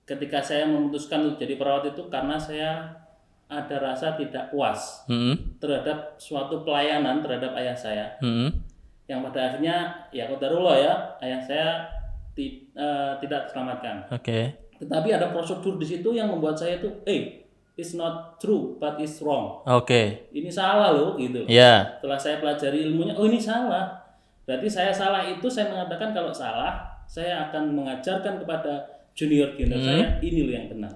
ketika saya memutuskan untuk jadi perawat itu karena saya ada rasa tidak puas terhadap suatu pelayanan terhadap ayah saya, yang pada akhirnya ya qadarullah ya, ayah saya tidak terselamatkan. Tetapi ada prosedur di situ yang membuat saya itu, it's not true but it's wrong. Ini salah loh gitu. Setelah saya pelajari ilmunya, ini salah. Berarti saya salah itu saya mengatakan kalau salah, saya akan mengajarkan kepada junior saya ini loh yang benar.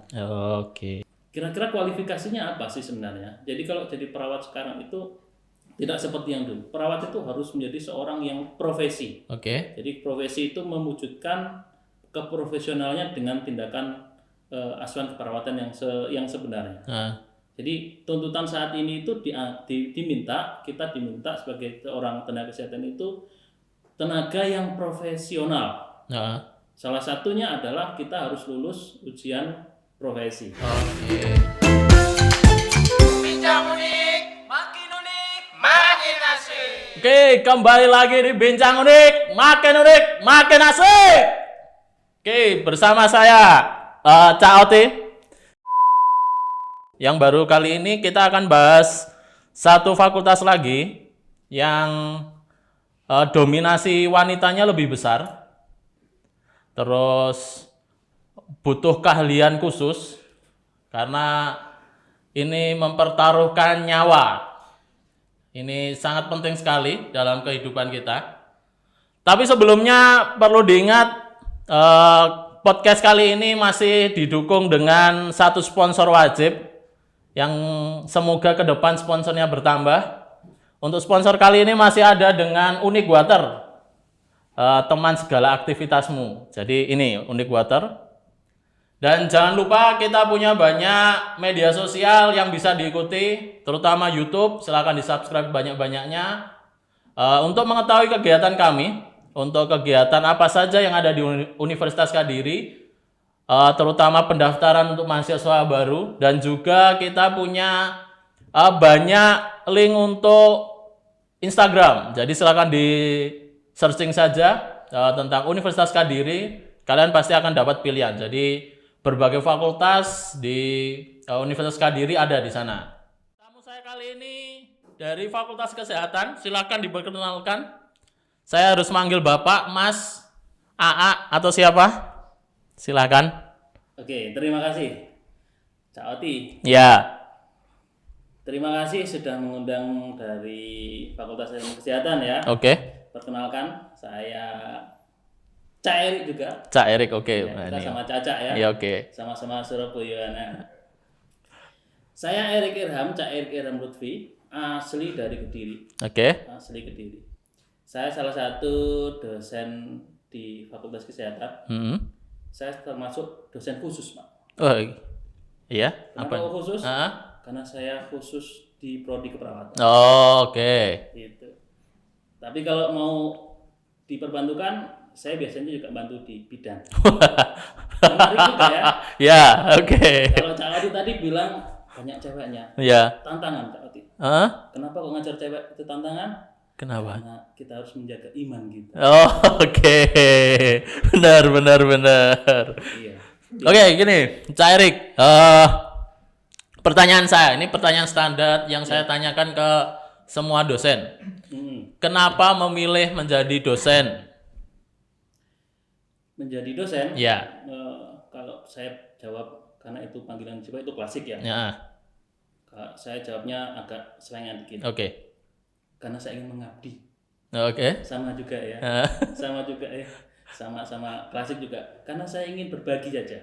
Kira-kira kualifikasinya apa sih sebenarnya? Jadi kalau jadi perawat sekarang itu tidak seperti yang dulu. Perawat itu harus menjadi seorang yang profesi. Jadi profesi itu mewujudkan keprofesionalnya dengan tindakan asuhan keperawatan yang sebenarnya. Jadi tuntutan saat ini itu kita diminta sebagai seorang tenaga kesehatan itu tenaga yang profesional. Salah satunya adalah kita harus lulus ujian profesi. Bincang unik, makin unik, makin asik. Oke, kembali lagi di Bincang Unik, makin asik. Oke, bersama saya Cak Oti. Yang baru kali ini kita akan bahas satu fakultas lagi yang dominasi wanitanya lebih besar. Terus butuh keahlian khusus karena ini mempertaruhkan nyawa. Ini sangat penting sekali dalam kehidupan kita. Tapi sebelumnya perlu diingat podcast kali ini masih didukung dengan satu sponsor wajib yang semoga ke depan sponsornya bertambah. Untuk sponsor kali ini masih ada dengan Unique Water. Teman segala aktivitasmu. Jadi ini Unique Water. Dan jangan lupa kita punya banyak media sosial yang bisa diikuti, terutama YouTube. Silakan di-subscribe banyak-banyaknya. Untuk mengetahui kegiatan kami, untuk kegiatan apa saja yang ada di Universitas Kediri, terutama pendaftaran untuk mahasiswa baru, dan juga kita punya banyak link untuk Instagram. Jadi silakan di searching saja tentang Universitas Kediri, kalian pasti akan dapat pilihan. Jadi berbagai fakultas di Universitas Kediri ada di sana. Tamu saya kali ini dari Fakultas Kesehatan, silakan diperkenalkan. Saya harus manggil Bapak, Mas, AA atau siapa? Silakan. Oke, terima kasih Cak Oti. Ya. Terima kasih sudah mengundang dari Fakultas Ilmu Kesehatan ya. Perkenalkan, saya Cak Erik juga. Cak Erik, oke. Ya, kita sama Caca ya. Iya, oke. Sama-sama Surabaya. Saya Erik Irham, Cak Erik Irham Lutfi, asli dari Kediri. Asli Kediri. Saya salah satu dosen di Fakultas Kesehatan. Saya termasuk dosen khusus, Pak. Oh, iya. Kenapa khusus? Karena saya khusus di prodi keperawatan. Gitu. Tapi kalau mau diperbantukan, saya biasanya juga bantu di bidan. Menarik juga ya. Kalau Cak Oti tadi bilang banyak ceweknya. Tantangan Cak Oti. Kenapa kok ngajar cewek itu tantangan? Kenapa? Karena kita harus menjaga iman gitu. Benar. Iya. Oke, gini, Cak Erik. Pertanyaan saya, ini pertanyaan standar yang saya tanyakan ke semua dosen. Kenapa memilih menjadi dosen? Menjadi dosen? Ya. Kalau saya jawab karena itu panggilan jiwa itu klasik ya. Saya jawabnya agak selengean dikit. Karena saya ingin mengabdi. Sama juga ya. Sama klasik juga. Karena saya ingin berbagi saja.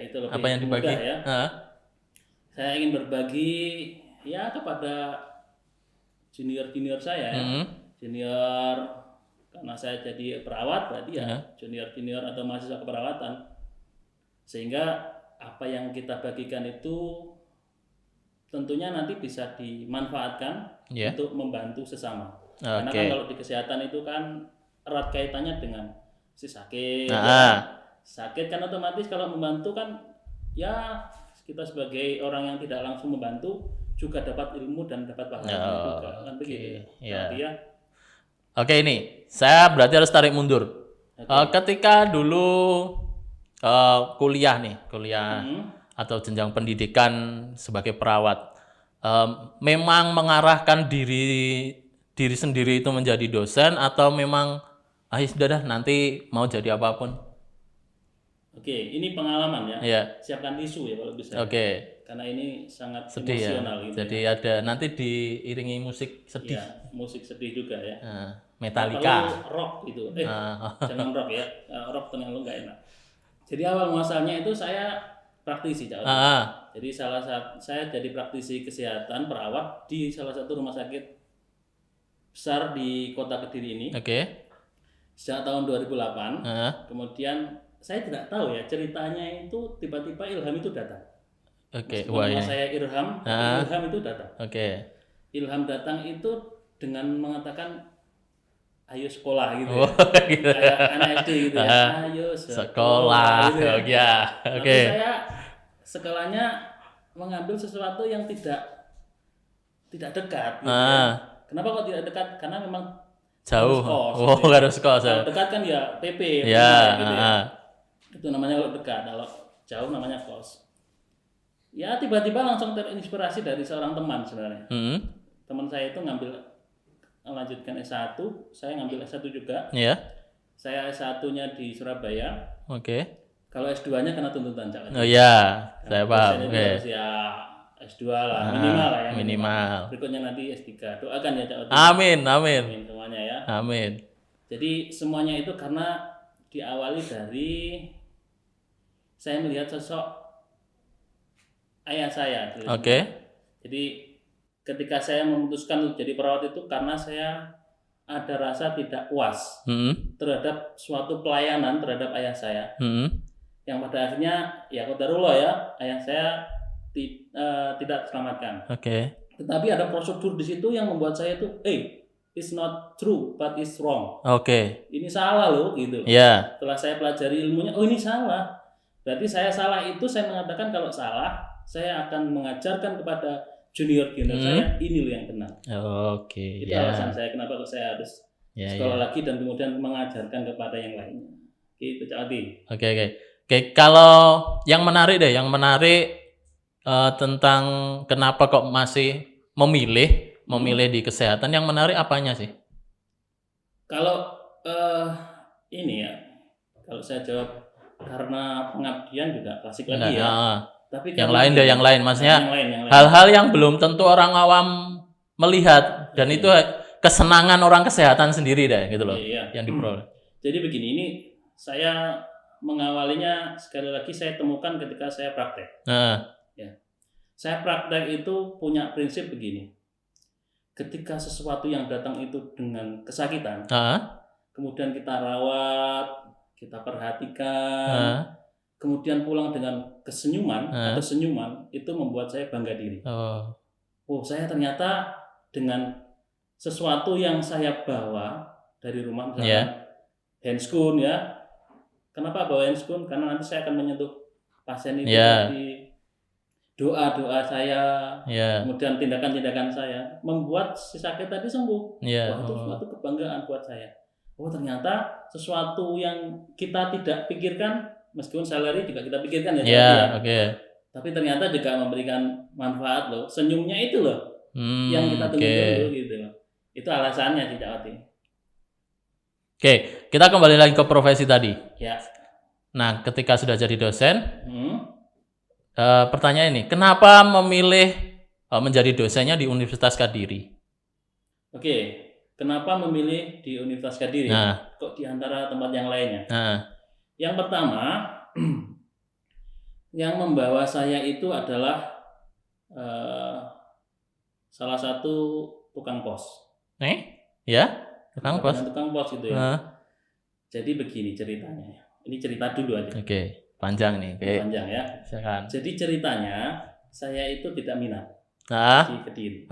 Itu lebih apa yang dibagi? Mudah ya. Saya ingin berbagi ya kepada junior saya ya. Junior, karena saya jadi perawat berarti ya junior atau mahasiswa keperawatan. Sehingga apa yang kita bagikan itu tentunya nanti bisa dimanfaatkan untuk membantu sesama. Karena kan kalau di kesehatan itu kan erat kaitannya dengan si sakit. Sakit kan otomatis kalau membantu kan ya kita sebagai orang yang tidak langsung membantu juga dapat ilmu dan dapat pahala juga kan begitu. Ini saya berarti harus tarik mundur. Ketika dulu kuliah nih, kuliah atau jenjang pendidikan sebagai perawat, memang mengarahkan diri sendiri itu menjadi dosen atau memang sudah dah nanti mau jadi apapun? Oke, ini pengalaman ya. Iya. Siapkan tisu ya kalau bisa. Oke. Karena ini sangat Sedih ya. emosional gitu. Jadi ada nanti diiringi musik sedih. Ya, musik sedih juga ya. Metallica. Kalau rock gitu. Jangan rock ya. Rock terlalu nggak enak. Jadi awal muasalnya itu saya praktisi, Cak. Jadi saya jadi praktisi kesehatan perawat di salah satu rumah sakit besar di Kota Kediri ini. Oke. Sejak tahun 2008. Kemudian saya tidak tahu ya ceritanya itu tiba-tiba ilham itu datang. Oke. Nama saya Irham, Ilham itu datang. Oke. Ilham datang itu dengan mengatakan ayo sekolah gitu. Gitu. Kayak anak SD gitu ya. Ayo sekolah gitu ya. Oke. Tapi saya sekolahnya mengambil sesuatu yang tidak dekat gitu. Kenapa kok tidak dekat? Karena memang jauh. Harus kos. Kalau dekat kan ya PP ya. Gitu ya. Itu namanya kalau dekat, kalau jauh namanya kos. Ya tiba-tiba langsung terinspirasi dari seorang teman sebenarnya. Teman saya itu melanjutkan S1, saya ngambil S1 juga. Iya. Saya S1-nya di Surabaya. Oke. Kalau S2-nya karena tuntutan, Cak. Oh iya, saya paham. Oke. Ya S2 lah, minimal lah ya. Minimal. Berikutnya nanti S3. Doakan ya, Cak. Amin. Amin semuanya ya. Amin. Jadi semuanya itu karena diawali dari saya melihat sosok ayah saya. Oke. Jadi ketika saya memutuskan untuk jadi perawat itu karena saya ada rasa tidak puas terhadap suatu pelayanan terhadap ayah saya. Yang pada akhirnya ya qadarullah ya, ayah saya tidak terselamatkan. Oke. Tetapi ada prosedur di situ yang membuat saya itu it's not true but it's wrong. Oke. Ini salah loh gitu. Iya. Setelah saya pelajari ilmunya, oh ini salah. Berarti saya salah itu saya mengatakan kalau salah, saya akan mengajarkan kepada junior saya ini loh yang benar. Oke. Itu alasan saya kenapa kok saya harus sekolah lagi dan kemudian mengajarkan kepada yang lainnya. Gitu, Cak Adi. Oke, kalau yang menarik tentang kenapa kok masih memilih di kesehatan, yang menarik apanya sih? Kalau ini ya, kalau saya jawab karena pengabdian juga klasik lagi ya. Tapi yang lain, maksudnya hal-hal yang belum tentu orang awam melihat dan itu kesenangan orang kesehatan sendiri deh gitu loh. Yang diperoleh. Jadi begini, ini saya mengawalinya sekali lagi saya temukan ketika saya praktek. Ya. Saya praktek itu punya prinsip begini. Ketika sesuatu yang datang itu dengan kesakitan, kemudian kita rawat, kita perhatikan, kemudian pulang dengan kesenyuman atau senyuman, itu membuat saya bangga diri. Oh, saya ternyata dengan sesuatu yang saya bawa dari rumah, misalnya handscoon ya. Kenapa bawa handscoon? Karena nanti saya akan menyentuh pasien itu di doa-doa saya, kemudian tindakan-tindakan saya membuat si sakit tadi sembuh. Wah, itu suatu kebanggaan buat saya. Oh, ternyata sesuatu yang kita tidak pikirkan, meskipun salary juga kita pikirkan ya. Tapi ternyata juga memberikan manfaat loh. Senyumnya itu loh yang kita tunggu dulu gitu loh. Itu alasannya tidak Wati. Oke, kita kembali lagi ke profesi tadi. Ya. Nah, ketika sudah jadi dosen, pertanyaan ini, kenapa memilih menjadi dosennya di Universitas Kediri? Oke, kenapa memilih di Universitas Kediri? Kok di antara tempat yang lainnya? Yang pertama, yang membawa saya itu adalah salah satu tukang pos. Tukang pos itu ya. Jadi begini ceritanya. Ini cerita dulu aja. Panjang nih. Panjang ya. Silakan. Jadi ceritanya saya itu tidak minat di Kediri.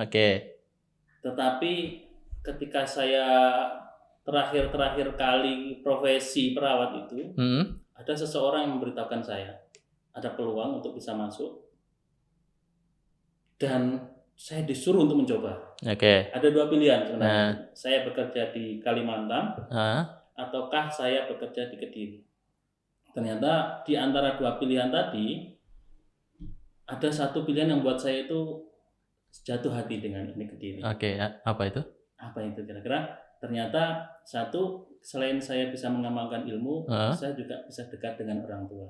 Tetapi ketika saya terakhir kali profesi perawat itu, ada seseorang yang memberitahukan saya ada peluang untuk bisa masuk dan saya disuruh untuk mencoba. Ada dua pilihan sebenarnya. Saya bekerja di Kalimantan ataukah saya bekerja di Kediri. ternyata di antara dua pilihan tadi ada satu pilihan yang buat saya itu jatuh hati dengan ini Kediri. Oke, apa itu? Apa itu kira-kira? Ternyata satu, selain saya bisa mengamalkan ilmu, saya juga bisa dekat dengan orang tua.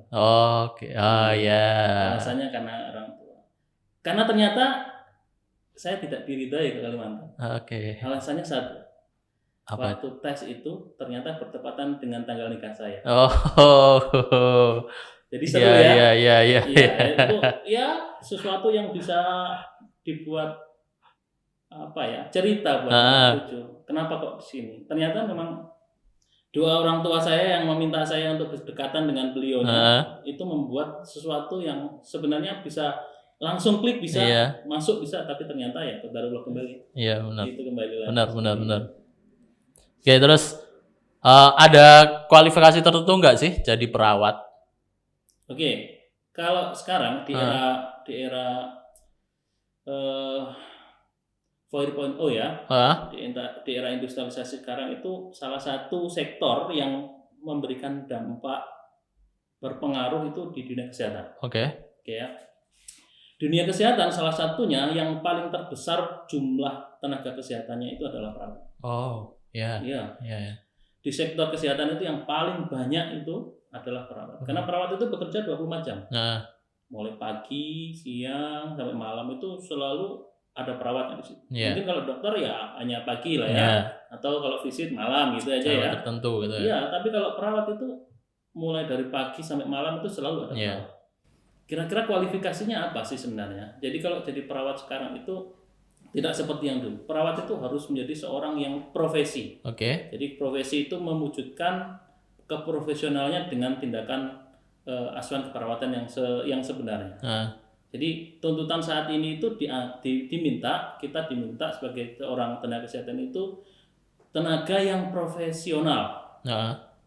Oke, ya. Alasannya karena orang tua. Karena ternyata saya tidak diridhai ke Kalimantan. Oke. Alasannya satu. Apa? Waktu tes itu ternyata bertepatan dengan tanggal nikah saya. Oh. Jadi seru ya. Iya. Itu ya sesuatu yang bisa dibuat cerita buat cucu. Kenapa kok di sini? Ternyata memang dua orang tua saya yang meminta saya untuk berdekatan dengan beliaunya itu membuat sesuatu yang sebenarnya bisa langsung klik, bisa masuk, bisa, tapi ternyata ya qadarullah kembali. Iya, benar. Itu kembali lagi. Benar. Oke, terus ada kualifikasi tertentu nggak sih jadi perawat? Oke, kalau sekarang di era 4.0 ya, di era industrialisasi sekarang itu salah satu sektor yang memberikan dampak berpengaruh itu di dunia kesehatan. Oke ya. Dunia kesehatan salah satunya yang paling terbesar jumlah tenaga kesehatannya itu adalah perawat. Oh, iya. Di sektor kesehatan itu yang paling banyak itu adalah perawat. Karena perawat itu bekerja 24 jam. Mulai pagi, siang, sampai malam itu selalu ada perawatnya di situ. Mungkin kalau dokter ya hanya pagi lah ya. Atau kalau visit malam gitu aja ya. Tertentu gitu ya. Iya, tapi kalau perawat itu mulai dari pagi sampai malam itu selalu ada perawat. Kira-kira kualifikasinya apa sih sebenarnya? Jadi kalau jadi perawat sekarang itu tidak seperti yang dulu. Perawat itu harus menjadi seorang yang profesi. Jadi profesi itu mewujudkan keprofesionalnya dengan tindakan asuhan keperawatan yang sebenarnya. Jadi tuntutan saat ini itu kita diminta sebagai seorang tenaga kesehatan itu tenaga yang profesional.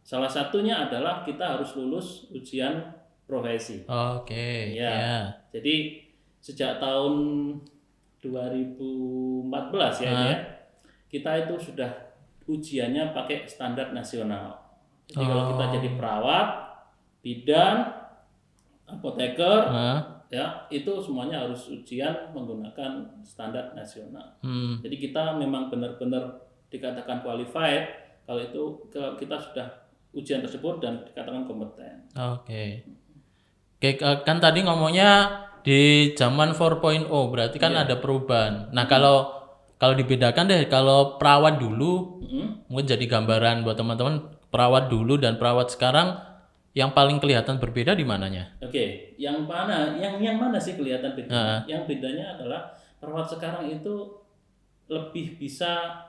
Salah satunya adalah kita harus lulus ujian profesi. Jadi sejak tahun 2014 ya, kita itu sudah ujiannya pakai standar nasional. Jadi kalau kita jadi perawat, bidan, apoteker, ya itu semuanya harus ujian menggunakan standar nasional. Jadi kita memang benar-benar dikatakan qualified kalau itu kita sudah ujian tersebut dan dikatakan kompeten. Oke, kan tadi ngomongnya di zaman 4.0 berarti kan ada perubahan. Nah, kalau dibedakan deh, kalau perawat dulu mungkin jadi gambaran buat teman-teman, perawat dulu dan perawat sekarang yang paling kelihatan berbeda di mananya? Oke, yang mana sih kelihatan beda? Yang bedanya adalah perawat sekarang itu lebih bisa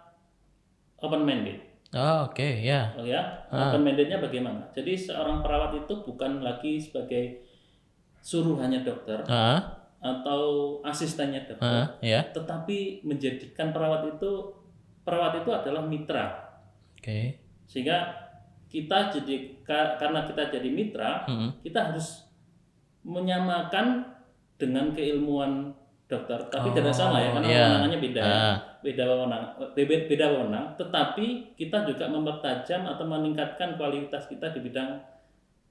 open minded. Open mindednya bagaimana? Jadi seorang perawat itu bukan lagi sebagai suruhannya dokter atau asistennya dokter, tetapi menjadikan perawat itu adalah mitra. Sehingga karena kita jadi mitra, kita harus menyamakan dengan keilmuan dokter, tapi tidak sama ya, karena wewenangannya beda wewenang, tetapi kita juga mempertajam atau meningkatkan kualitas kita di bidang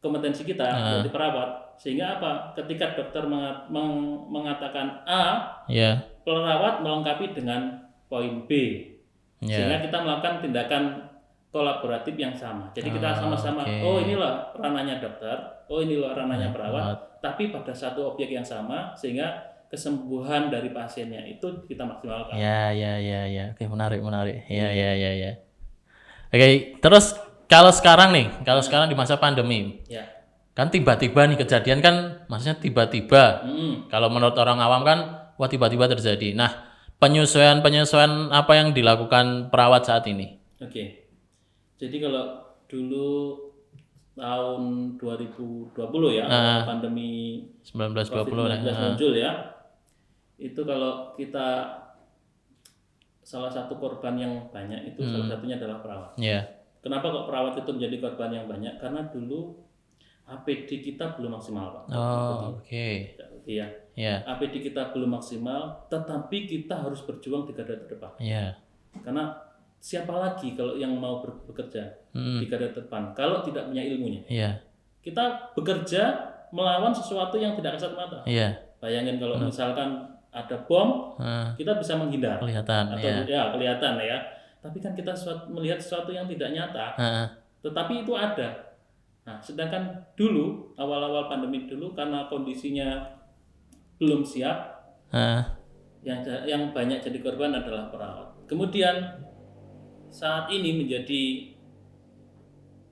kompetensi kita jadi perawat. Sehingga apa? Ketika dokter mengatakan A, perawat melengkapi dengan poin B, sehingga kita melakukan tindakan kolaboratif yang sama. Jadi kita sama-sama, oh inilah ranahnya dokter, oh inilah ranahnya perawat, tapi pada satu objek yang sama, sehingga kesembuhan dari pasiennya itu kita maksimalkan. Oke, menarik. Oke, terus kalau sekarang di masa pandemi, kan tiba-tiba nih kejadian kan, maksudnya tiba-tiba. Kalau menurut orang awam kan, wah tiba-tiba terjadi. Nah, penyesuaian apa yang dilakukan perawat saat ini? Oke. Jadi kalau dulu tahun 2020 ya, pandemi 1920 muncul ya, itu kalau kita salah satu korban yang banyak itu salah satunya adalah perawat. Kenapa kok perawat itu menjadi korban yang banyak? Karena dulu APD kita belum maksimal, Pak. APD kita belum maksimal, tetapi kita harus berjuang di garda terdepan. Karena siapa lagi kalau yang mau bekerja di garda terdepan kalau tidak punya ilmunya? kita bekerja melawan sesuatu yang tidak kasat mata. Iya. Bayangin kalau misalkan ada bom, kita bisa menghindar. Kelihatan. Atau ya kelihatan ya. Tapi kan kita melihat sesuatu yang tidak nyata. Tetapi itu ada. Nah, sedangkan dulu awal-awal pandemi dulu karena kondisinya belum siap, yang banyak jadi korban adalah perawat. Kemudian saat ini menjadi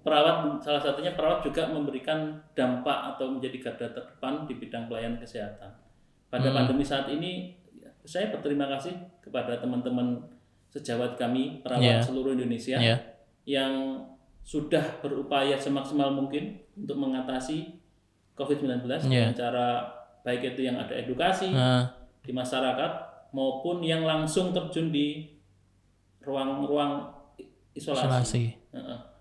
perawat, salah satunya perawat juga memberikan dampak atau menjadi garda terdepan di bidang pelayanan kesehatan. Pada pandemi saat ini, saya berterima kasih kepada teman-teman sejawat kami, perawat seluruh Indonesia, yang sudah berupaya semaksimal mungkin untuk mengatasi COVID-19 dengan cara baik itu yang ada edukasi di masyarakat maupun yang langsung terjun di ruang-ruang isolasi.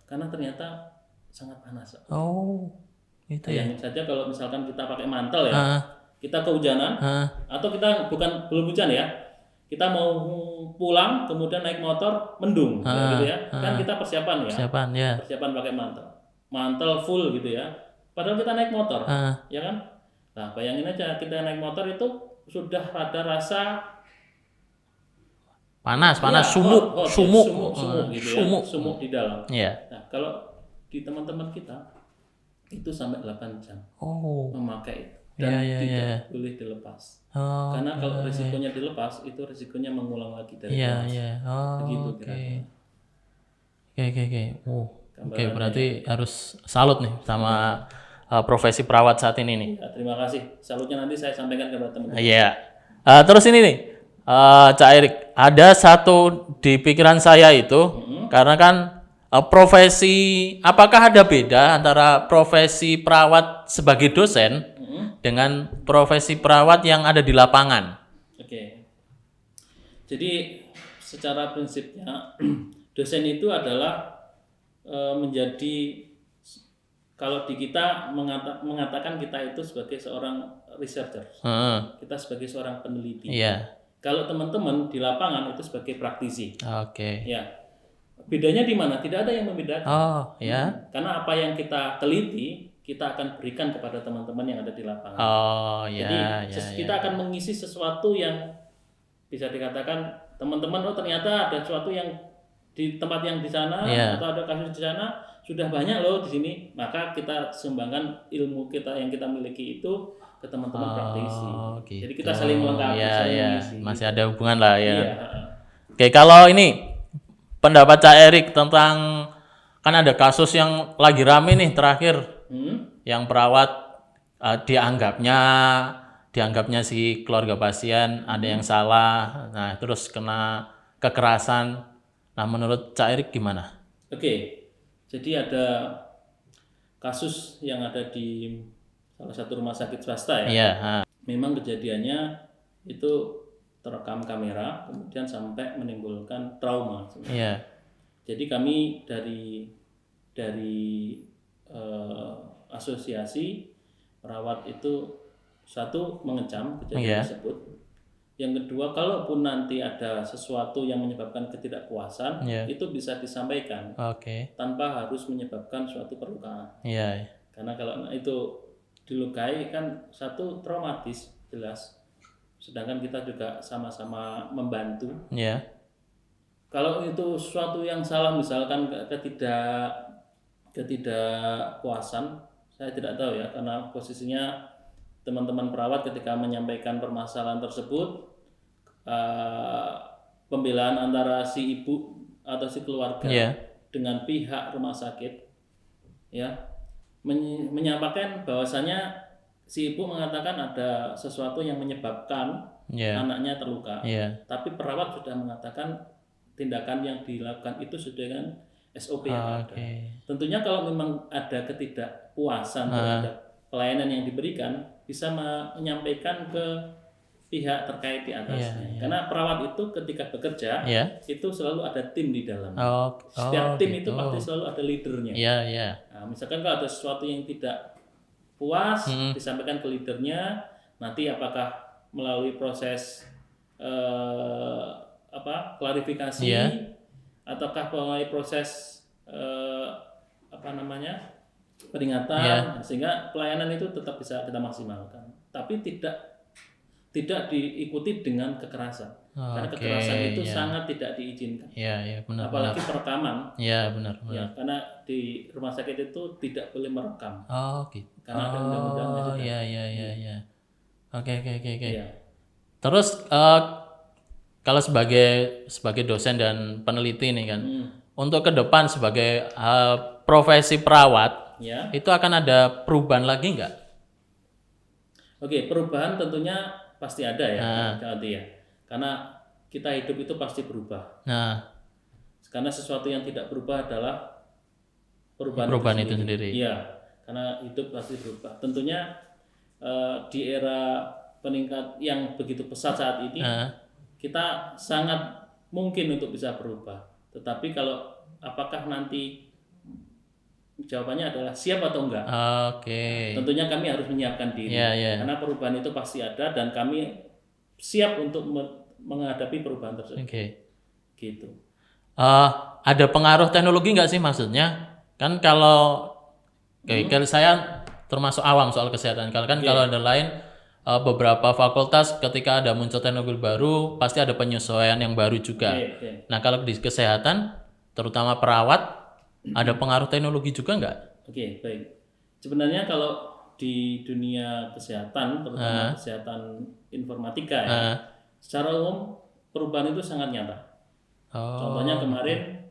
Karena ternyata sangat panas. Itu ya. Bayangin saja kalau misalkan kita pakai mantel ya, kita kehujanan atau kita belum hujan ya, kita mau pulang kemudian naik motor mendung gitu ya, kan kita persiapan pakai mantel full gitu ya, padahal kita naik motor ya kan. Nah bayangin aja kita naik motor itu sudah ada rasa panas, sumuk gitu ya, sumuk di dalam. Nah kalau di teman-teman kita itu sampai 8 jam memakai itu dan tidak boleh dilepas. Karena kalau risikonya dilepas itu risikonya mengulang lagi dari begitu kira-kira. Oke, berarti harus salut nih sama profesi perawat saat ini nih. Ya, terima kasih. Salutnya nanti saya sampaikan kepada teman-teman. Iya. Terus ini nih, Cak Erik, ada satu di pikiran saya itu, karena kan profesi, apakah ada beda antara profesi perawat sebagai dosen dengan profesi perawat yang ada di lapangan? Oke. Jadi secara prinsipnya dosen itu adalah menjadi, kalau di kita mengatakan kita itu sebagai seorang researcher, kita sebagai seorang peneliti. Kalau teman-teman di lapangan itu sebagai praktisi. Ya, bedanya di mana? Tidak ada yang membedakan. Karena apa yang kita teliti kita akan berikan kepada teman-teman yang ada di lapangan. Jadi kita akan mengisi sesuatu yang bisa dikatakan teman-teman ternyata ada sesuatu yang di tempat yang di sana atau ada kasus di sana sudah banyak loh di sini, maka kita sumbangkan ilmu kita yang kita miliki itu ke teman-teman praktisi. Gitu. Jadi kita saling melengkapi, saling mengisi. Masih ada hubungan lah ya. Oke, kalau ini pendapat Cak Erik tentang, kan ada kasus yang lagi rame nih terakhir, yang perawat dianggapnya si keluarga pasien ada yang salah, nah terus kena kekerasan. Nah menurut Cak Erik gimana? Oke, jadi ada kasus yang ada di salah satu rumah sakit swasta ya. Memang kejadiannya itu terekam kamera, kemudian sampai menimbulkan trauma. Jadi kami dari asosiasi perawat itu, satu, mengecam kejadian tersebut. Yang kedua, kalaupun nanti ada sesuatu yang menyebabkan ketidakpuasan, itu bisa disampaikan tanpa harus menyebabkan suatu perlukaan. Karena kalau itu dilukai kan satu traumatis jelas. Sedangkan kita juga sama-sama membantu. Kalau itu sesuatu yang salah, misalkan ketidakpuasan, saya tidak tahu ya, karena posisinya teman-teman perawat ketika menyampaikan permasalahan tersebut, pembelaan antara si ibu atau si keluarga dengan pihak rumah sakit menyampaikan bahwasanya si ibu mengatakan ada sesuatu yang menyebabkan anaknya terluka, tapi perawat sudah mengatakan tindakan yang dilakukan itu sudah dengan SOP yang ada. Tentunya kalau memang ada ketidakpuasan terhadap pelayanan yang diberikan, bisa menyampaikan ke pihak terkait di atasnya. Karena perawat itu ketika bekerja itu selalu ada tim di dalam. Setiap tim itu pasti selalu ada leadernya. Nah, misalkan kalau ada sesuatu yang tidak puas, disampaikan ke leadernya, nanti apakah melalui proses klarifikasi ataukah melalui proses peringatan sehingga pelayanan itu tetap bisa kita maksimalkan. Tapi tidak diikuti dengan kekerasan. Karena kekerasan itu sangat tidak diizinkan. Iya, benar. Apalagi perekaman. Iya, benar. Ya, karena di rumah sakit itu tidak boleh merekam. Oh, gitu. Karena ada undang-undangnya juga. Iya. Oke. Iya. Terus kalau sebagai dosen dan peneliti nih kan, untuk ke depan sebagai profesi perawat, Ya. itu akan ada perubahan lagi nggak? Oke, perubahan tentunya pasti ada ya, ya. Karena kita hidup itu pasti berubah. Nah, Karena sesuatu yang tidak berubah adalah perubahan itu sendiri. Iya, karena hidup pasti berubah. Tentunya di era peningkat yang begitu pesat saat ini, kita sangat mungkin untuk bisa berubah. Tetapi kalau apakah nanti jawabannya adalah siap atau enggak? Oke. Tentunya kami harus menyiapkan diri. Karena perubahan itu pasti ada dan kami siap untuk menghadapi perubahan tersebut. Oke. Gitu. Ada pengaruh teknologi nggak sih maksudnya? Kan kalau kalau saya termasuk awam soal kesehatan. Kalau ada lain beberapa fakultas ketika ada muncul teknologi baru pasti ada penyesuaian yang baru juga. Nah, kalau di kesehatan terutama perawat ada pengaruh teknologi juga nggak? Oke, baik. Sebenarnya kalau di dunia kesehatan, terutama kesehatan informatika ya, secara umum perubahan itu sangat nyata. Contohnya kemarin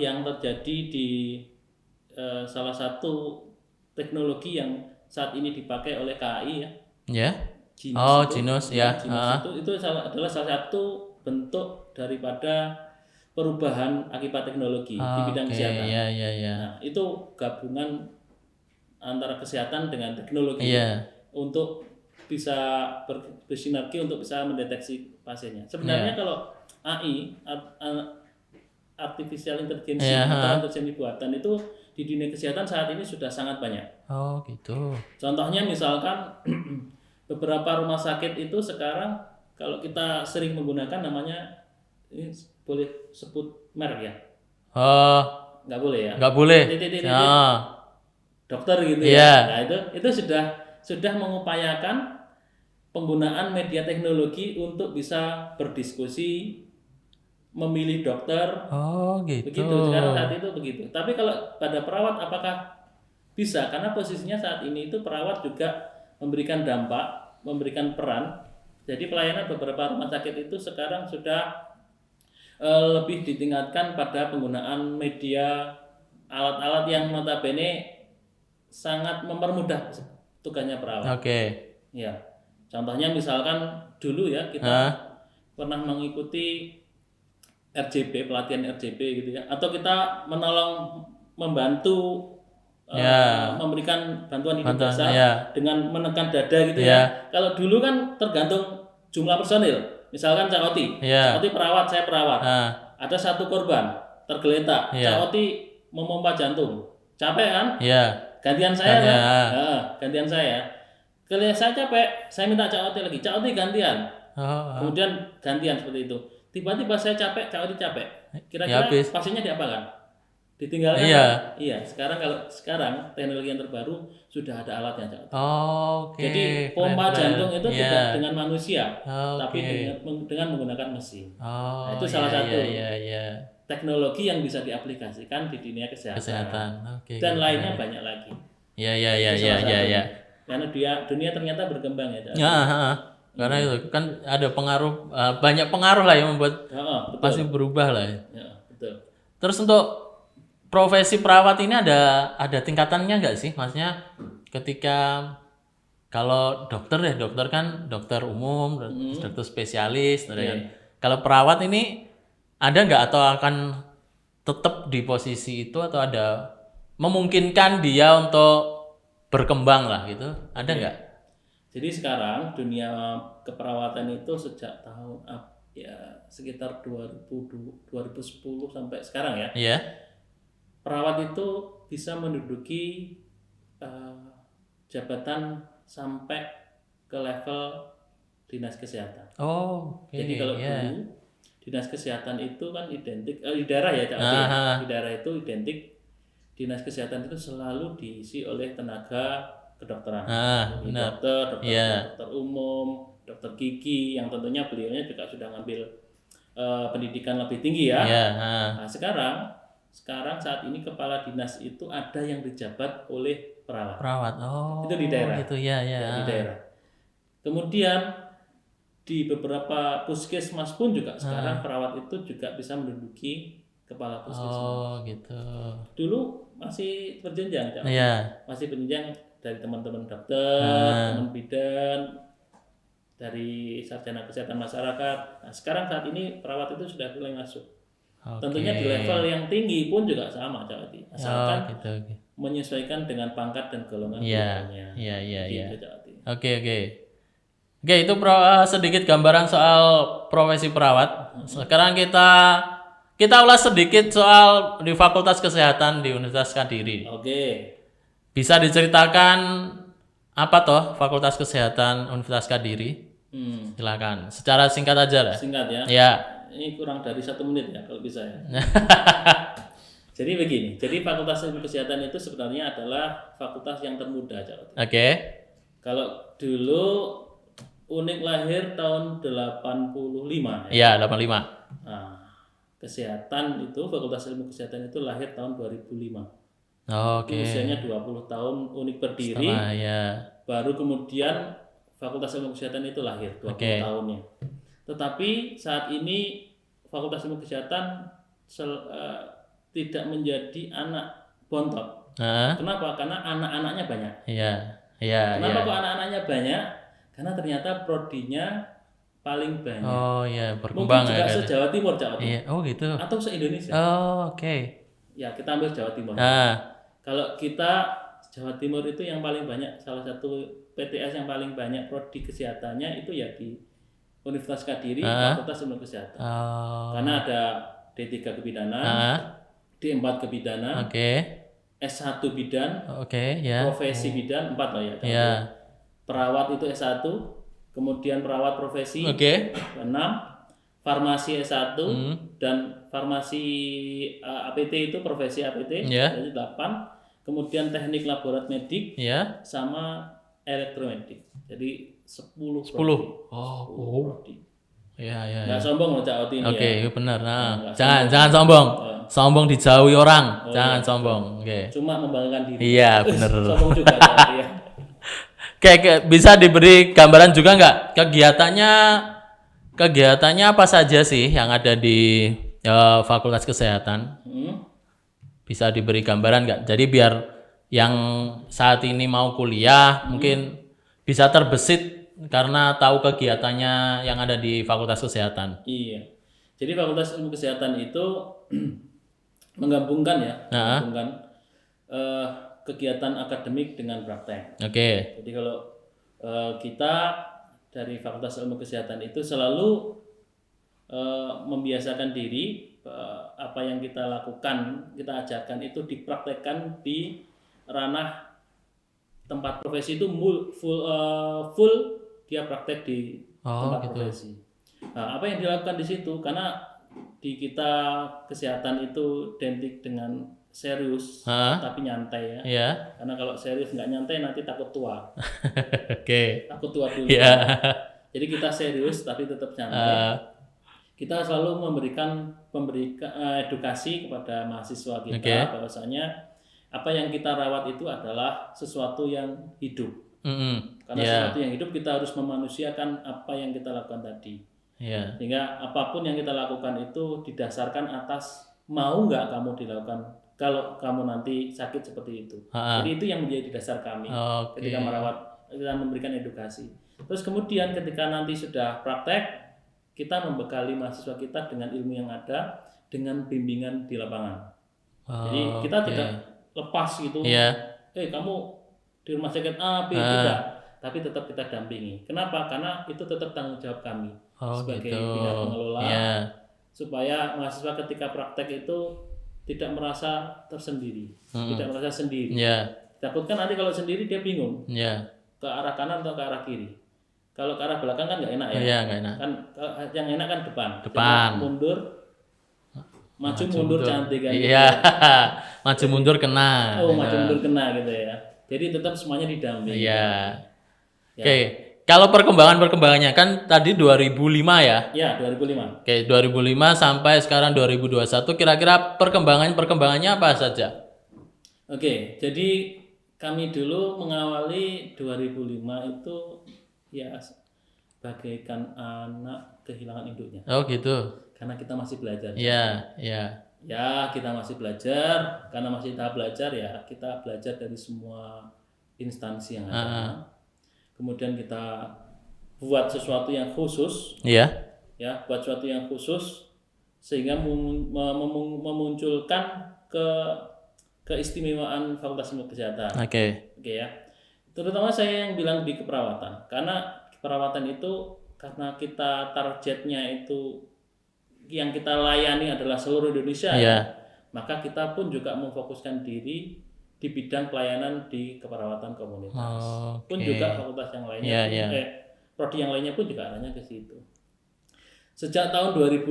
yang terjadi di salah satu teknologi yang saat ini dipakai oleh KAI ya. Ya. Genus ya. Itu adalah salah satu bentuk daripada perubahan akibat teknologi di bidang kesehatan. Iya. Nah, itu gabungan antara kesehatan dengan teknologi untuk bisa bersinergi untuk bisa mendeteksi pasiennya. Sebenarnya kalau AI, artificial intelligence atau intelligence buatan itu di dunia kesehatan saat ini sudah sangat banyak. Oh, gitu. Contohnya misalkan beberapa rumah sakit itu sekarang kalau kita sering menggunakan namanya, ini boleh sebut merek ya? Nggak boleh ya? Nggak boleh. Dokter gitu ya. Nah, itu sudah mengupayakan penggunaan media teknologi untuk bisa berdiskusi, memilih dokter. Gitu. Begitu sekarang saat itu begitu. Tapi kalau pada perawat apakah bisa? Karena posisinya saat ini itu perawat juga memberikan dampak, memberikan peran. Jadi pelayanan beberapa rumah sakit itu sekarang sudah lebih ditingkatkan pada penggunaan media, alat-alat yang notabene sangat mempermudah tugasnya perawat. Ya, contohnya misalkan dulu ya kita pernah mengikuti RJP, pelatihan RJP gitu ya, atau kita membantu memberikan bantuan hidup dasar dengan menekan dada gitu ya. Kalau dulu kan tergantung jumlah personil. Misalkan Cak Oti perawat, saya perawat. Ada satu korban tergeletak, Cak Oti memompa jantung, capek kan? Gantian saya kan? Gantian saya. Kalau saya capek, saya minta Cak Oti lagi. Cak Oti gantian. Kemudian gantian seperti itu. Tiba-tiba saya capek, Cak Oti capek. Kira-kira pasiennya diapakan? Ditinggalkan? Iya. Sekarang teknologi yang terbaru sudah ada alatnya, Cak Oti. Jadi pompa jantung itu tidak dengan manusia, tapi dengan menggunakan mesin. Nah, itu salah satu teknologi yang bisa diaplikasikan di dunia kesehatan. Dan lainnya banyak lagi. Iya. Karena dunia ternyata berkembang ya. Karena itu kan ada pengaruh, banyak pengaruh lah yang membuat pasti berubah lah. Betul. Terus untuk profesi perawat ini ada tingkatannya nggak sih? Maksudnya ketika kalau dokter kan dokter umum, dokter spesialis, kan. Kalau perawat ini ada nggak atau akan tetap di posisi itu atau ada memungkinkan dia untuk berkembang lah gitu? Ada nggak? Jadi sekarang dunia keperawatan itu sejak tahun sekitar 2010 sampai sekarang ya. Perawat itu bisa menduduki jabatan sampai ke level dinas kesehatan. Jadi kalau dulu dinas kesehatan itu kan identik di daerah ya, di daerah itu identik dinas kesehatan itu selalu diisi oleh tenaga kedokteran. Jadi benar. dokter, Iya. dokter umum, dokter gigi yang tentunya beliaunya juga sudah ngambil pendidikan lebih tinggi ya. Iya, Nah, sekarang saat ini kepala dinas itu ada yang dijabat oleh perawat. perawat. Oh, Itu di daerah. gitu ya, ya. Ya, di daerah. Kemudian di beberapa puskesmas pun juga sekarang perawat itu juga bisa menduduki kepala puskesmas. Oh, gitu. Dulu masih berjenjang, Cak. Iya. Masih berjenjang dari teman-teman dokter, teman bidan, dari sarjana kesehatan masyarakat. Nah, sekarang saat ini perawat itu sudah mulai masuk. Oke. Tentunya di level yang tinggi pun juga sama, Cak. Asalkan gitu. Oke. menyesuaikan dengan pangkat dan golongan Iya. beliaunya. Iya. Gitu, Cak. Oke. Oke, itu sedikit gambaran soal profesi perawat. Sekarang kita ulas sedikit soal di Fakultas Kesehatan di Universitas Kediri. Oke. Bisa diceritakan apa toh Fakultas Kesehatan Universitas Kediri? Silakan. Secara singkat aja lah. Singkat ya. Ya. Ini kurang dari 1 menit ya kalau bisa ya. Jadi begini, jadi Fakultas Ilmu Kesehatan itu sebenarnya adalah fakultas yang termuda, Cak. Oke. Kalau dulu UNIK lahir tahun 85 ya. Iya, 85. Nah, kesehatan itu Fakultas Ilmu Kesehatan itu lahir tahun 2005. Oke. Itu usianya 20 tahun UNIK berdiri. Ya. Baru kemudian Fakultas Ilmu Kesehatan itu lahir 20 tahunnya. Tetapi saat ini Fakultas Ilmu Kesehatan tidak menjadi anak bontot. Kenapa? Karena anak-anaknya banyak. Iya. Kenapa kok anak-anaknya banyak? Karena ternyata prodinya paling banyak. Oh iya, berkembang mungkin juga se-Jawa Timur, Jawa Timur. Iya, oh gitu. Atau se-Indonesia. Oh, oke. Ya, kita ambil Jawa Timur. Kalau kita Jawa Timur itu yang paling banyak, salah satu PTS yang paling banyak prodi kesehatannya itu ya di Universitas Kediri, Fakultas Ilmu Kesehatan. Karena ada D3 kebidanan, D4 kebidanan, S1 bidan, profesi bidan 4 lah ya. Perawat itu S1, kemudian perawat profesi 6, farmasi S1 dan farmasi APT itu profesi APT jadi 8, kemudian teknik laborat medik sama elektromedik. Jadi 10. Prodi. Iya. Nggak sombong loh Cak Oti ini. Oke, ya. benar. Jangan sombong. Sombong dijauhi orang. Jangan sombong. Oke. Cuma membanggakan diri. Iya, benar. Sombong juga Cak Oti ya. Kayak bisa diberi gambaran juga nggak kegiatannya apa saja sih yang ada di Fakultas Kesehatan? Bisa diberi gambaran nggak? Jadi biar yang saat ini mau kuliah mungkin bisa terbesit karena tahu kegiatannya yang ada di Fakultas Kesehatan. Iya. Jadi Fakultas Ilmu Kesehatan itu menggabungkan kegiatan akademik dengan praktek. Jadi kalau kita dari Fakultas Ilmu Kesehatan itu selalu membiasakan diri apa yang kita lakukan, kita ajarkan itu dipraktekkan di ranah tempat profesi itu full dia praktek di tempat profesi. Nah, apa yang dilakukan di situ karena di kita kesehatan itu identik dengan serius tapi nyantai ya. Karena kalau serius nggak nyantai nanti takut tua. Takut tua dulu. Jadi kita serius tapi tetap nyantai. Kita selalu memberikan edukasi kepada mahasiswa kita bahwasanya apa yang kita rawat itu adalah sesuatu yang hidup. Karena sesuatu yang hidup kita harus memanusiakan apa yang kita lakukan tadi. Sehingga apapun yang kita lakukan itu didasarkan atas mau nggak kamu dilakukan kalau kamu nanti sakit seperti itu. Jadi itu yang menjadi dasar kami ketika merawat, kita memberikan edukasi. Terus kemudian ketika nanti sudah praktek, kita membekali mahasiswa kita dengan ilmu yang ada, dengan bimbingan di lapangan. Jadi kita tidak lepas gitu. Kamu di rumah sakit A, B, tidak. Tapi tetap kita dampingi. Kenapa? Karena itu tetap tanggung jawab kami sebagai pihak pengelola, supaya mahasiswa ketika praktek itu tidak merasa tersendiri, tidak merasa sendiri. Takutkan nanti kalau sendiri dia bingung ke arah kanan atau ke arah kiri. Kalau ke arah belakang kan nggak enak ya. Kan yang enak kan depan. Mundur, Maju mundur cantik kan. Iya. Maju mundur kena. Oh, maju mundur kena gitu ya. Jadi tetap semuanya didampingi. Iya. Ya. Oke. Kalau perkembangannya kan tadi 2005 ya? Ya, 2005. Oke, 2005 sampai sekarang 2021 kira-kira perkembangannya apa saja? Oke, jadi kami dulu mengawali 2005 itu ya bagaikan anak kehilangan induknya. Oh gitu. Karena kita masih belajar. Iya, iya. Ya, kita masih belajar. Karena masih tahap belajar ya, kita belajar dari semua instansi yang ada. Kemudian kita buat sesuatu yang khusus. Iya. Ya, buat sesuatu yang khusus sehingga memunculkan keistimewaan Fakultas Ilmu Kesehatan. Oke. Oke ya. Terutama saya yang bilang di keperawatan. Karena keperawatan itu karena kita targetnya itu yang kita layani adalah seluruh Indonesia. Iya. Maka kita pun juga memfokuskan diri di bidang pelayanan di keperawatan komunitas. Pun juga fakultas yang lainnya, prodi yang lainnya pun juga arahnya ke situ. Sejak tahun 2005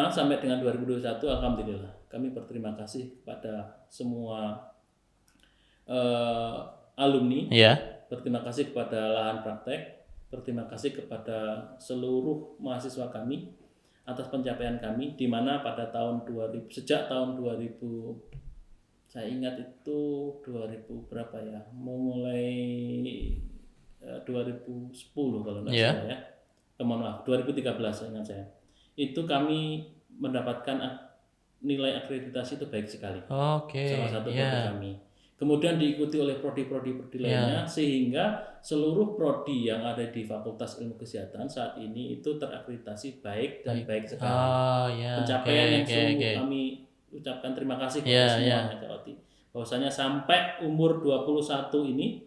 sampai dengan 2021, alhamdulillah kami berterima kasih kepada semua alumni. Berterima kasih kepada lahan praktek, berterima kasih kepada seluruh mahasiswa kami atas pencapaian kami, di mana pada tahun 2000, sejak tahun 2000, saya ingat itu 2000 berapa ya, mulai 2010 kalau tidak salah ya, mohon maaf 2013 ingat saya, itu kami mendapatkan nilai akreditasi itu baik sekali. Salah satu prodi kami. Kemudian diikuti oleh prodi-prodi lainnya, sehingga seluruh prodi yang ada di Fakultas Ilmu Kesehatan saat ini itu terakreditasi baik dan baik sekali. Pencapaian yang sungguh kami ucapkan terima kasih kepada semuanya, Cak Oti. Bahwasanya sampai umur 21 ini,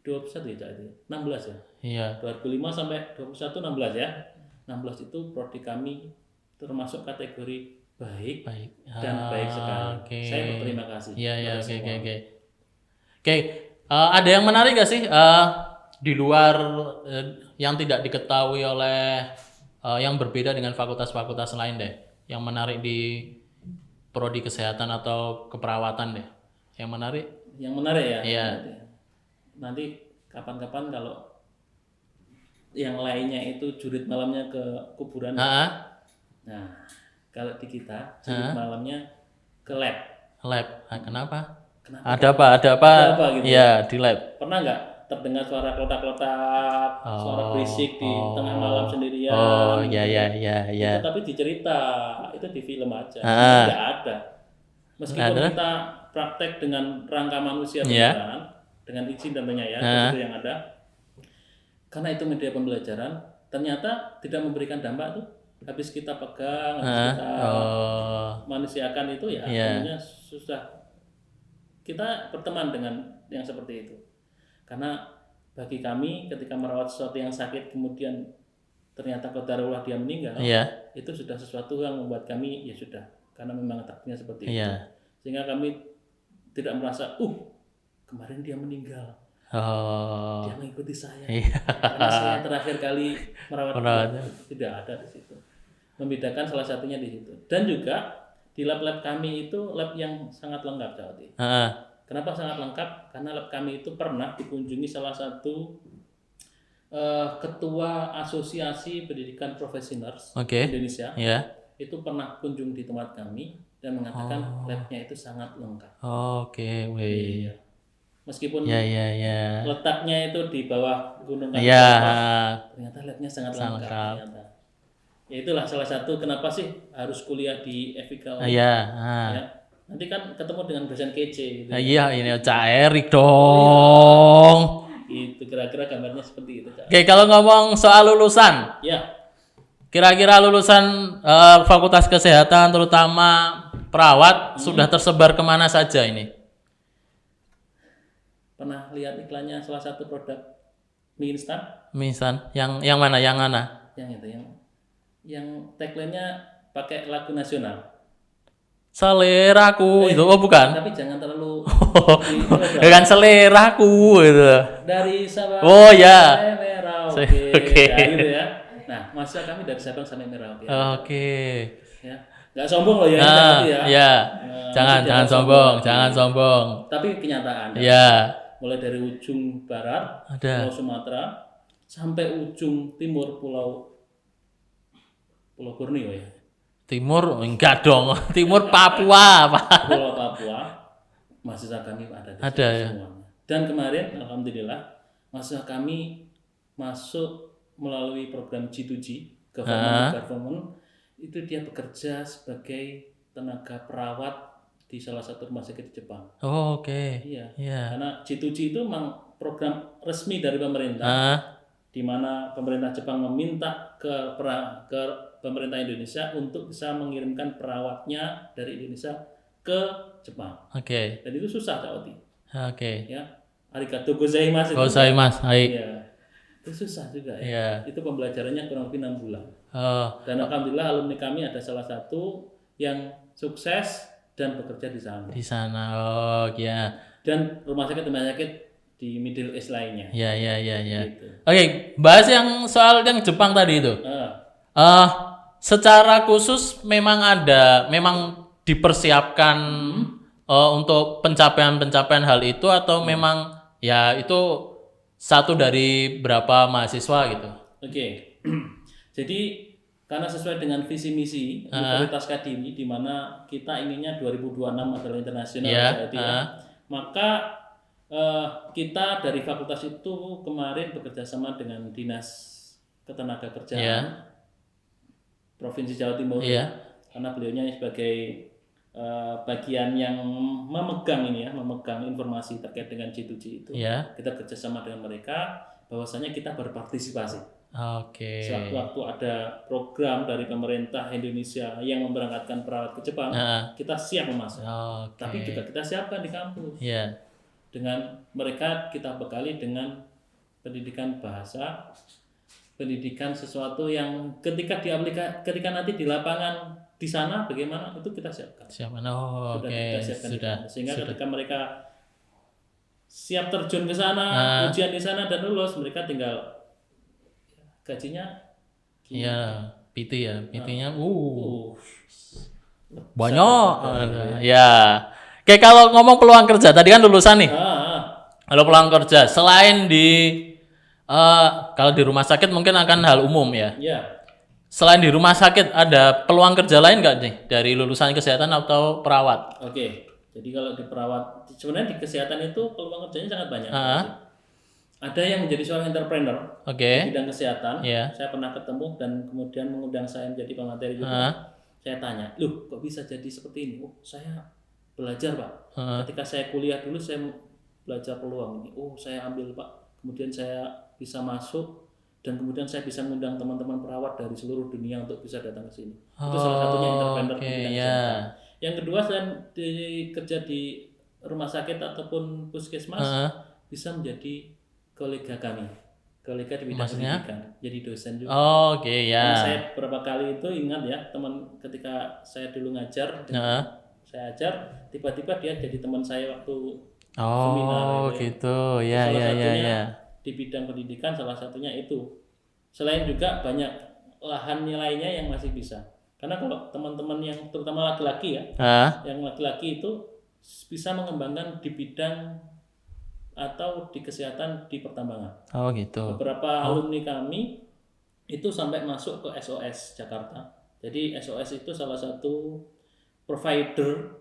21 ya Cak Oti? 16 ya? Iya. 2005 sampai 21, 16 ya? 16 itu prodi kami termasuk kategori baik dan baik sekali. Saya berterima kasih. Oke, ada yang menarik gak sih di luar yang tidak diketahui oleh yang berbeda dengan fakultas-fakultas lain deh, yang menarik di prodi kesehatan atau keperawatan deh, yang menarik? Yang menarik ya? Iya. Nanti kapan-kapan kalau yang lainnya itu jurit malamnya ke kuburan. Nah, kalau di kita jurit malamnya ke lab. Kenapa? Ada apa gitu? Iya, di lab. Pernah nggak terdengar suara klotak-klotak, suara berisik di tengah malam sendirian? Itu tapi dicerita, itu di film aja. Nggak ada. Meskipun kita praktek dengan rangka manusia beneran, dengan izin tentunya ya, itu yang ada. Karena itu media pembelajaran, ternyata tidak memberikan dampak tuh. Habis kita pegang, habis kita manusiakan itu ya, tentunya susah. Kita berteman dengan yang seperti itu. Karena bagi kami ketika merawat sesuatu yang sakit kemudian ternyata qadarullah dia meninggal, itu sudah sesuatu yang membuat kami ya sudah, karena memang takdirnya seperti itu. Sehingga kami tidak merasa, kemarin dia meninggal. Dia mengikuti saya. Karena saya terakhir kali merawat dia. Tidak ada di situ. Membedakan salah satunya di situ. Dan juga di lab-lab kami itu lab yang sangat lengkap, Cawati. Kenapa sangat lengkap? Karena lab kami itu pernah dikunjungi salah satu ketua Asosiasi Pendidikan Profesioners Indonesia. Itu pernah kunjung di tempat kami dan mengatakan labnya itu sangat lengkap. Meskipun letaknya itu di bawah gunung ternyata labnya sangat lengkap. Ternyata. Ya itulah salah satu kenapa sih harus kuliah di FIK. Ya. Nanti kan ketemu dengan dosen kece gitu. Ini Cak Erik dong. Itu kira-kira gambarnya seperti itu, Cak. Oke, kalau ngomong soal lulusan. Kira-kira lulusan Fakultas Kesehatan terutama perawat sudah tersebar kemana saja ini? Pernah lihat iklannya salah satu produk mie instan? Mie instan. Yang mana? Yang itu yang tagline-nya pakai lagu nasional. Seleraku itu bukan. Tapi jangan terlalu dengan seleraku itu. Dari Sabang sampai Merauke. Gitu ya. Nah, mahasiswa kami dari Sabang sampai Merauke. Ya. Nggak sombong loh ya, Nah, ya. ya. Jangan Jangan sombong, sombong. jangan sombong. Tapi kenyataan. Ya, Mulai dari ujung barat, ada. Pulau Sumatera, sampai ujung timur Pulau Borneo ya. Timur enggak dong. Timur Papua, Pak. Pulau Papua, mahasiswa kami ada di Ada, situ ya. semuanya. Dan kemarin, alhamdulillah, mahasiswa kami masuk melalui program G2G, Government to Government, itu dia bekerja sebagai tenaga perawat di salah satu rumah sakit di Jepang. Oh, oke. Iya. Iya. Karena G2G itu memang program resmi dari pemerintah, di mana pemerintah Jepang meminta ke pemerintah Indonesia untuk bisa mengirimkan perawatnya dari Indonesia ke Jepang. Oke. Dan itu susah, Kak Oti. Oke. Ya, arigato gozaimasu. Gozaimasu. Hai. Iya. Itu susah juga ya. Iya. Itu pembelajarannya kurang lebih 6 bulan. Oh, Dan alhamdulillah alumni kami ada salah satu yang sukses dan bekerja di sana. di sana. Oh, ya. Dan rumah sakit di Middle East lainnya. Ya. Gitu. Oke, bahas yang soal yang Jepang tadi itu. Secara khusus memang dipersiapkan untuk pencapaian hal itu atau memang ya itu satu dari berapa mahasiswa gitu. Oke. Jadi karena sesuai dengan visi misi Universitas Kadimi di mana kita inginnya 2026 adalah internasional maka kita dari fakultas itu kemarin bekerja sama dengan Dinas Ketenagakerjaan Provinsi Jawa Timur karena beliaunya sebagai bagian yang memegang informasi terkait dengan G2G itu. Kita kerjasama dengan mereka bahwasanya kita berpartisipasi. Oke. Sewaktu ada program dari pemerintah Indonesia yang memberangkatkan perawat ke Jepang, kita siap memasuk. Tapi juga kita siapkan di kampus. Dengan mereka kita bekali dengan pendidikan bahasa, pendidikan sesuatu yang ketika nanti di lapangan di sana bagaimana itu kita siapkan. Kita siapkan sehingga ketika mereka siap terjun ke sana, ujian di sana dan lulus, mereka tinggal gajinya PT PT-nya banyak ya. Kayak kalau ngomong peluang kerja tadi kan lulusan nih. Kalau peluang kerja selain kalau di rumah sakit mungkin akan hal umum ya. Selain di rumah sakit ada peluang kerja lain nggak nih dari lulusan kesehatan atau perawat? Oke. Jadi kalau di perawat sebenarnya di kesehatan itu peluang kerjanya sangat banyak. Ada yang menjadi seorang entrepreneur di bidang kesehatan. Saya pernah ketemu dan kemudian mengundang saya menjadi pemateri juga. Saya tanya, loh kok bisa jadi seperti ini? Oh saya belajar Pak. Ketika saya kuliah dulu saya belajar peluang ini. Oh saya ambil Pak. Kemudian saya bisa masuk dan kemudian saya bisa mengundang teman-teman perawat dari seluruh dunia untuk bisa datang ke sini. Itu salah satunya entrepreneur di bidang kesehatan. Yang kedua selain kerja di rumah sakit ataupun puskesmas bisa menjadi kolega di bidang pendidikan, jadi dosen juga. Saya beberapa kali itu ingat ya teman ketika saya dulu ngajar, saya ajar, tiba-tiba dia jadi teman saya waktu seminar. Salah satunya di bidang pendidikan, salah satunya itu. Selain juga banyak lahan lainnya yang masih bisa. Karena kalau teman-teman yang terutama laki-laki yang laki-laki itu bisa mengembangkan di bidang atau di kesehatan di pertambangan. Beberapa alumni kami itu sampai masuk ke SOS Jakarta. Jadi SOS itu salah satu provider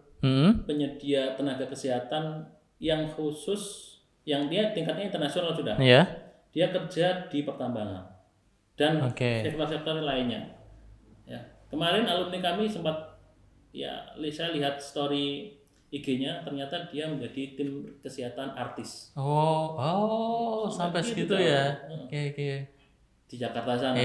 penyedia tenaga kesehatan yang khusus, yang dia tingkatnya internasional sudah. Dia kerja di pertambangan dan sektor-sektor lainnya. Kemarin alumni kami sempat saya lihat story IG-nya, ternyata dia menjadi tim kesehatan artis. Sampai segitu ya. Di Jakarta sana.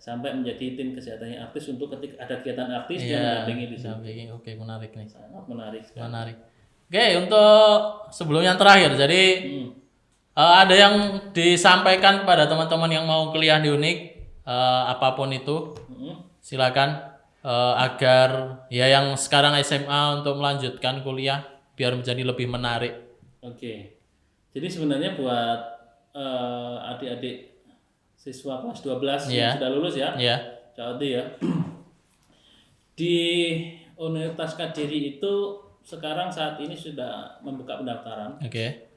Sampai menjadi tim kesehatannya artis untuk ketika ada kegiatan artis dia mendampingi di sana. Menarik nih. Sangat menarik. Oke, untuk sebelum yang terakhir, jadi ada yang disampaikan pada teman-teman yang mau kuliah di UNIK, apapun itu, silakan. Agar yang sekarang SMA untuk melanjutkan kuliah biar menjadi lebih menarik. Jadi sebenarnya buat adik-adik siswa kelas 12 yang sudah lulus jadi Di Universitas Kediri itu sekarang saat ini sudah membuka pendaftaran. Oke.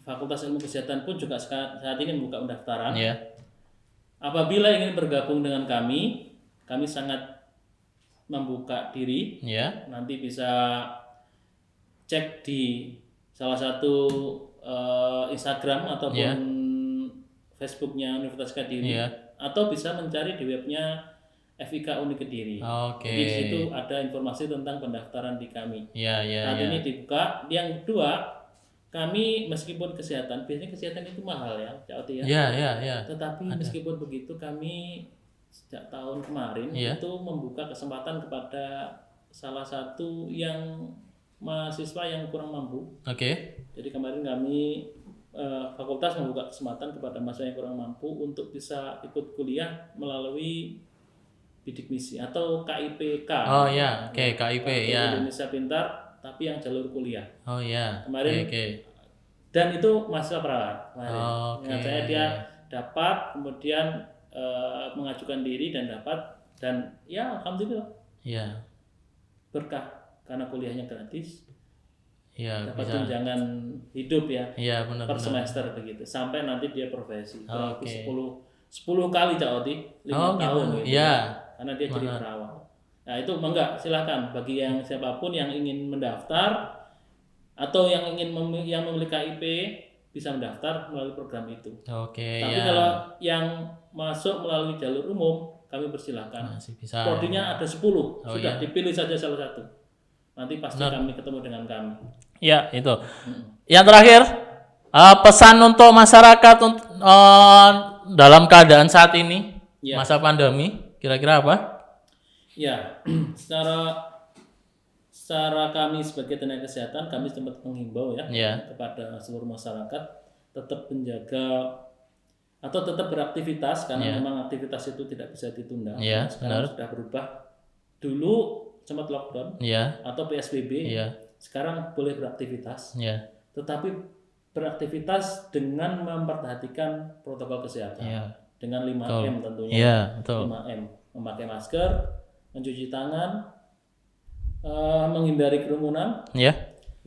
Fakultas Ilmu Kesehatan pun juga saat ini membuka pendaftaran. Iya. Apabila ingin bergabung dengan kami sangat membuka diri. Iya. Nanti bisa cek di salah satu Instagram ataupun Facebooknya Universitas Kediri, atau bisa mencari di webnya FIK Uni Kediri. Oke. Jadi di situ ada informasi tentang pendaftaran di kami. Saat Iya. ini dibuka. Yang kedua, kami meskipun biasanya kesehatan itu mahal ya, Cak Oti ya. Iya. Tetapi meskipun begitu, kami sejak tahun kemarin itu membuka kesempatan kepada salah satu yang mahasiswa yang kurang mampu. Oke. Jadi kemarin kami fakultas membuka kesempatan kepada mahasiswa yang kurang mampu untuk bisa ikut kuliah melalui bidik misi atau KIPK. Oh ya, oke, KIP ya. Indonesia Pintar, tapi yang jalur kuliah. Oh ya. Kemarin. Oke. Dan itu mahasiswa perawat. Dengan saya dia dapat, kemudian mengajukan diri dan dapat, dan ya alhamdulillah. Iya. Berkah karena kuliahnya gratis. Iya, dapat bisa. tunjangan hidup ya. Iya, benar. Per semester begitu. Sampai nanti dia profesi. Oke. 10 kali Cak Oti, 5 tahun gitu. Iya. Karena dia jadi perawat. Nah, itu enggak, silakan bagi yang siapapun yang ingin mendaftar atau yang ingin yang memiliki KIP bisa mendaftar melalui program itu. Oke. Tapi kalau yang masuk melalui jalur umum, kami persilakan. Masih bisa. Prodinya ada 10, sudah dipilih saja salah satu. Nanti pasti kami ketemu dengan kami. Ya, itu. Yang terakhir, pesan untuk masyarakat dalam keadaan saat ini, masa pandemi, kira-kira apa? Ya, secara kami sebagai tenaga kesehatan, kami sempat menghimbau kepada seluruh masyarakat tetap menjaga atau tetap beraktivitas karena memang aktivitas itu tidak bisa ditunda. Sekarang sudah berubah. Dulu sempat lockdown atau PSBB, sekarang boleh beraktivitas, tetapi beraktivitas dengan memperhatikan protokol kesehatan, dengan 5M tentunya, 5M, memakai masker, mencuci tangan, menghindari kerumunan,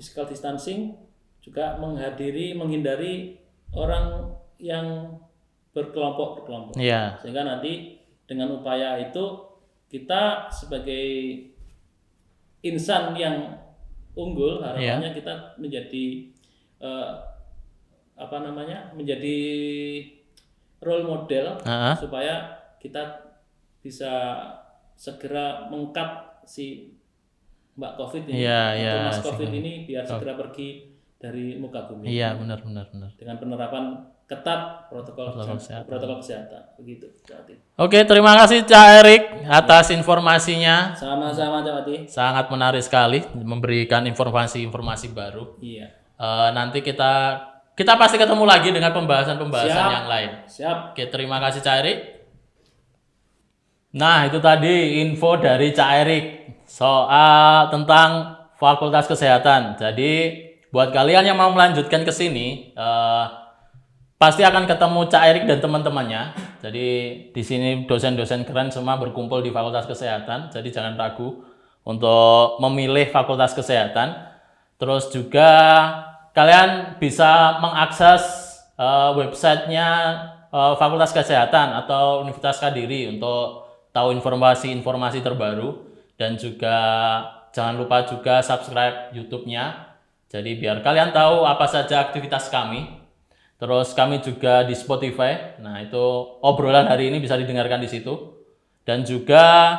physical distancing, juga menghindari orang yang berkelompok, sehingga nanti dengan upaya itu kita sebagai insan yang unggul, harapannya kita menjadi menjadi role model supaya kita bisa segera mengkat si Mbak Covid ini atau Mas Covid ini biar segera pergi dari muka bumi. Iya, benar. Dengan penerapan ketat protokol kesehatan. Begitu, Cak Oti. Oke, terima kasih Cak Erik atas informasinya. Sama-sama, Cak Oti. Sangat menarik sekali memberikan informasi baru. Iya. Nanti kita pasti ketemu lagi dengan pembahasan yang lain. Siap. Oke, terima kasih Cak Erik. Nah, itu tadi info dari Cak Erik soal tentang Fakultas Kesehatan. Jadi, buat kalian yang mau melanjutkan ke sini, pasti akan ketemu Cak Erik dan teman-temannya. Jadi di sini dosen-dosen keren semua berkumpul di Fakultas Kesehatan. Jadi jangan ragu untuk memilih Fakultas Kesehatan. Terus juga kalian bisa mengakses websitenya Fakultas Kesehatan atau Universitas Kediri untuk tahu informasi terbaru. Dan juga jangan lupa juga subscribe YouTube-nya. Jadi biar kalian tahu apa saja aktivitas kami. Terus kami juga di Spotify. Nah, itu obrolan hari ini bisa didengarkan di situ. Dan juga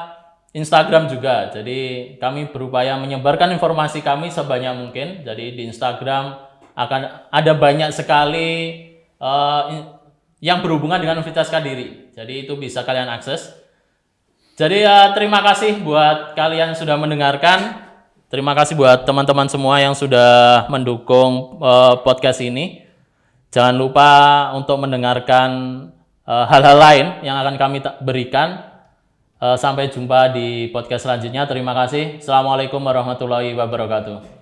Instagram juga. Jadi kami berupaya menyebarkan informasi kami sebanyak mungkin. Jadi di Instagram akan ada banyak sekali yang berhubungan dengan Universitas Kediri. Jadi itu bisa kalian akses. Jadi terima kasih buat kalian yang sudah mendengarkan. Terima kasih buat teman-teman semua yang sudah mendukung podcast ini. Jangan lupa untuk mendengarkan hal-hal lain yang akan kami berikan. Sampai jumpa di podcast selanjutnya. Terima kasih. Assalamualaikum warahmatullahi wabarakatuh.